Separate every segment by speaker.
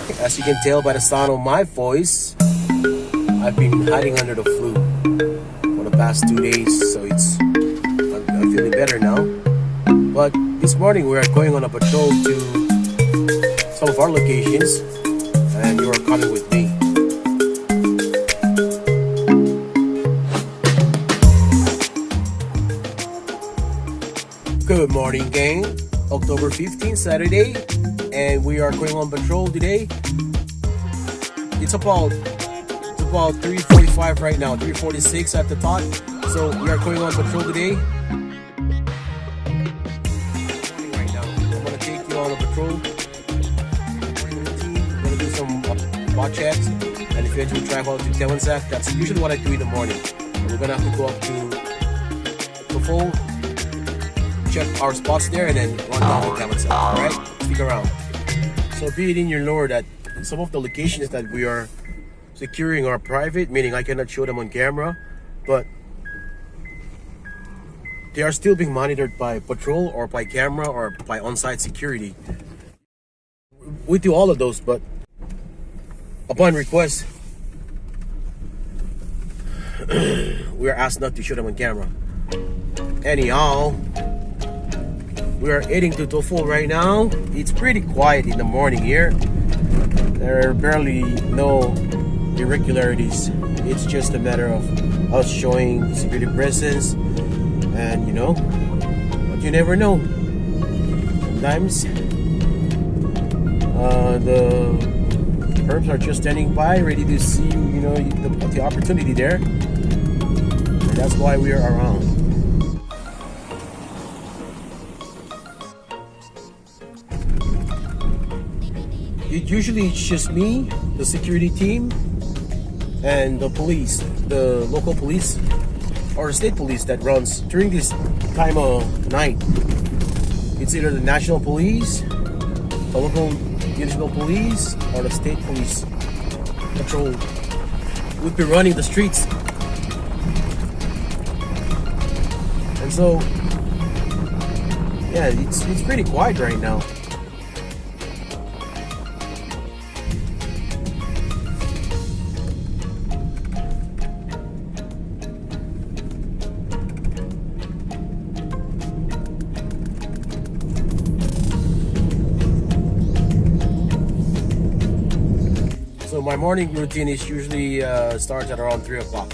Speaker 1: As you can tell by the sound of my voice, I've been hiding under the flu for the past 2 days, so I'm feeling better now. But this morning we are going on a patrol to some of our locations, and you are coming with me. Good morning, gang. October 15th, Saturday, and we are going on patrol today. It's about 3:45 right now, 3:46 at the top. So we are going on patrol today. Right now, I'm gonna take you on a patrol. We're gonna do some bot checks and eventually drive out to Tewansak. That's usually what I do in the morning. And we're gonna have to go up to Tofol, check our spots there, and then run down to Tewansak. All right, stick around. So be it in your lore that some of the locations that we are securing are private, meaning I cannot show them on camera, but they are still being monitored by patrol or by camera or by on-site security. We do all of those, but upon request, we are asked not to show them on camera. Anyhow, we are heading to Tofol right now. It's pretty quiet in the morning here. There are barely no irregularities. It's just a matter of us showing security presence, and but you never know. Sometimes the perps are just standing by, ready to see the opportunity there, and that's why we are around. Usually it's just me, the security team, and the police, the local police or state police that runs during this time of night. It's either the national police, the local municipal police, or the state police patrol would be running the streets. And so, yeah, it's pretty quiet right now. So my morning routine is usually starts at around 3 o'clock.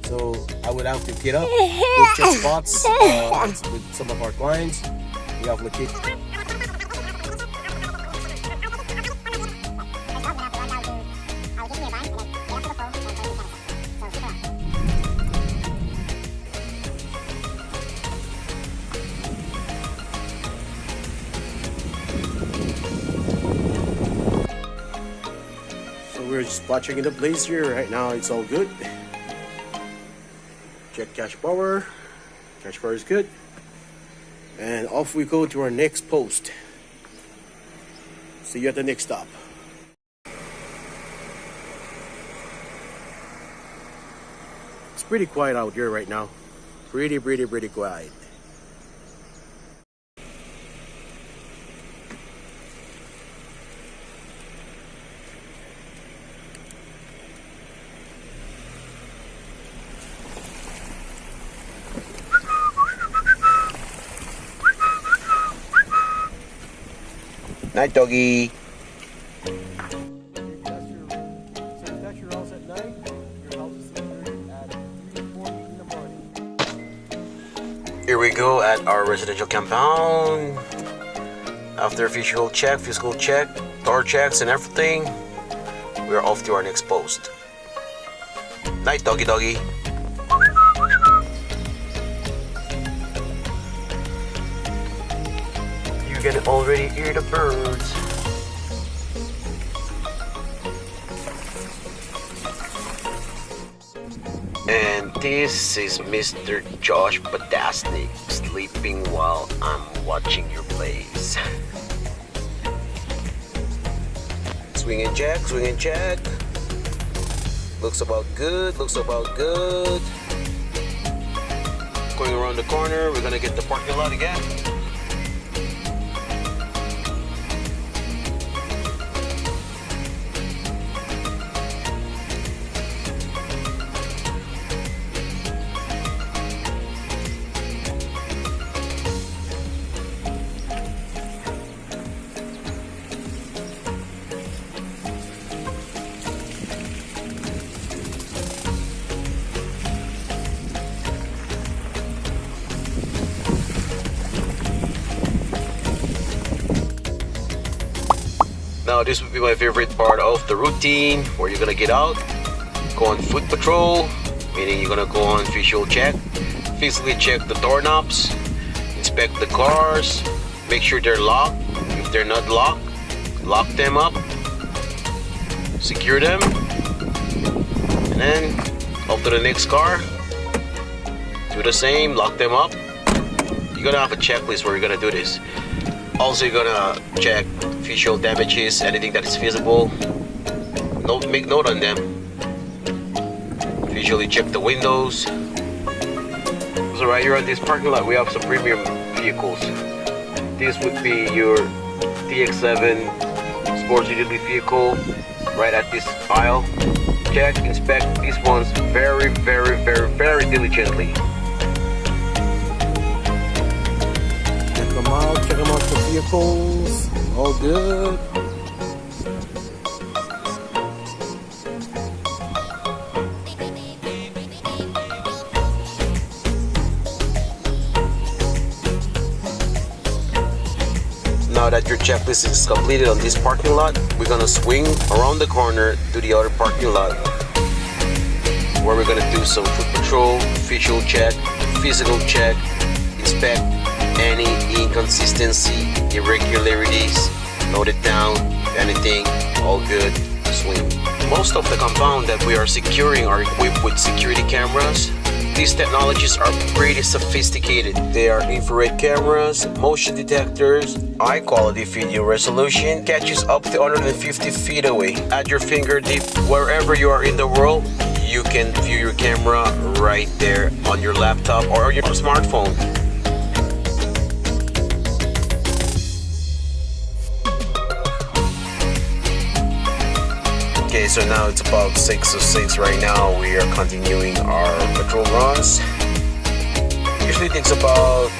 Speaker 1: So I would have to get up, go check spots with some of our clients. We have located. We're just spot checking the place here right now. It's all good. Check cash power. Cash power is good. And off we go to our next post. See you at the next stop. It's pretty quiet out here right now. Pretty quiet. Night, doggy. That's your house at night. Your house is secured at 3:40 in the morning. Here we go at our residential compound. After physical check, door checks, and everything, we are off to our next post. Night, doggy. You can already hear the birds. And this is Mr. Josh Badasnik sleeping while I'm watching your place. Swing and check. Looks about good. Going around the corner, we're gonna get the parking lot again. Now this would be my favorite part of the routine, where you're gonna get out, go on foot patrol, meaning you're gonna go on visual check, physically check the doorknobs, inspect the cars, make sure they're locked. If they're not locked, lock them up, secure them, and then up to the next car, do the same, lock them up. You're gonna have a checklist where you're gonna do this. Also, you're gonna check visual damages, anything that is visible. Make note on them. Visually check the windows. So right here on this parking lot, we have some premium vehicles. This would be your TX7 sports utility vehicle. Right at this aisle. Check, inspect these ones very diligently. Check them out for vehicles. All good. Now that your checklist is completed on this parking lot, we're gonna swing around the corner to the other parking lot, where we're gonna do some foot patrol, visual check, physical check, inspect any inconsistency, irregularities, note it down, anything, all good, swing. Most of the compound that we are securing are equipped with security cameras. These technologies are pretty sophisticated. They are infrared cameras, motion detectors, high quality video resolution, catches up to 150 feet away. At your fingertip, wherever you are in the world, you can view your camera right there on your laptop or your smartphone. Okay, so now it's about 6:06 right now. We are continuing our patrol runs. Usually takes about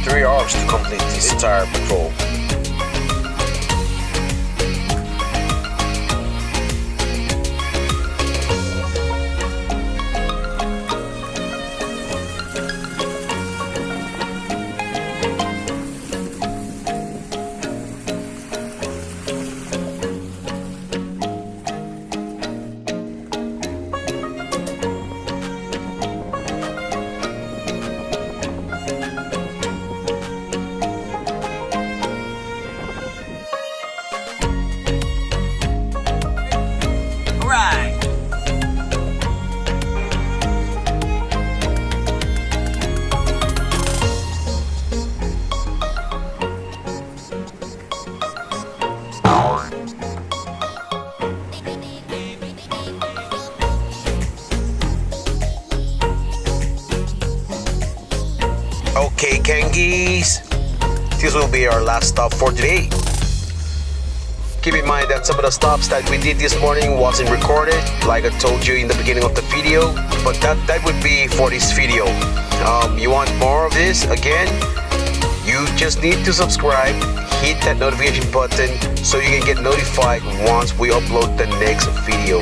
Speaker 1: 3 hours to complete this entire patrol. Okay, Kangies, this will be our last stop for today. Keep in mind that some of the stops that we did this morning wasn't recorded, like I told you in the beginning of the video, but that would be for this video. You want more of this? Again, you just need to subscribe, hit that notification button so you can get notified once we upload the next video.